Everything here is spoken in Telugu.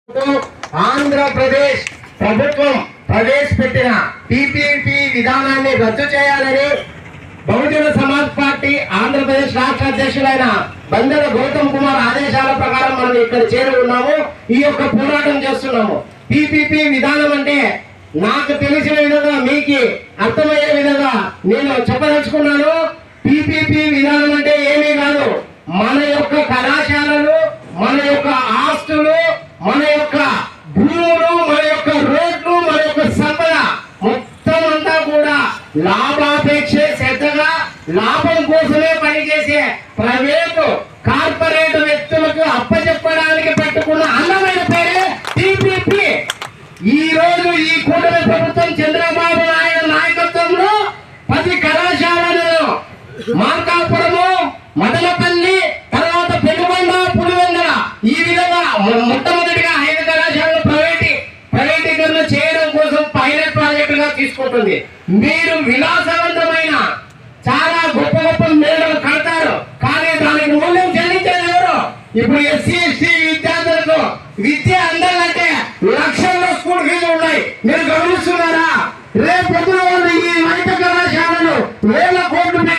ఆంధ్రప్రదేశ్ ప్రభుత్వం ప్రవేశపెట్టిన పీపీపీ విధానాన్ని రద్దు చేయాలని బహుజన సమాజ్ పార్టీ ఆంధ్రప్రదేశ్ రాష్ట్ర అధ్యక్షులైన బందెల గౌతమ్ కుమార్ ఆదేశాల ప్రకారం మనం ఇక్కడ చేరి ఉన్నాము. ఈ యొక్క పోరాటం చేస్తున్నాము. పీపీపీ విధానం అంటే నాకు తెలిసిన విధంగా మీకు అర్థమయ్యే విధంగా నేను చెప్పదలుచుకున్నాను. పీపీపీ విధానం అంటే ఏమీ కాదు, మన యొక్క కళాశాలలు, మన యొక్క ఆస్తులు, మన యొక్క భూములు, మన యొక్క రోడ్లు, మన యొక్క సంపద మొత్తం అంతా కూడా లాభాపేక్షే శ్రద్ధగా లాభం కోసమే పనిచేసే ప్రైవేటు కార్పొరేట్ వ్యక్తులకు అప్పచెప్పడానికి పెట్టుకున్న అందమైన పేరే టీపీపీ. ఈ రోజు ఈ కూటమి ప్రభుత్వం చంద్రబాబు నాయుడు నాయకత్వంలో 10 కళాశాలను మార్కాపురము, మదనపల్లి, తర్వాత పెనుగొండ, పులివెందుల ఈ విధంగా మొట్టమొదటిగా 5 కళాశాలను ప్రైవేటీకరణ చేయడం కోసం పైలట్ ప్రాజెక్టుగా తీసుకుంటుంది. మీరు విలాసవంతమైన చాలా గొప్ప గొప్ప మేడలు కడతారు, కానీ దానికి మూల్యం చెల్లించేది ఎవరు? ఇప్పుడు ఎస్సీ ఎస్టీ విద్యార్థులకు విద్య అందాలంటే లక్షల్లో స్కూల్ ఫీజు ఉన్నాయి. మీరు గమనిస్తున్నారా? రేపు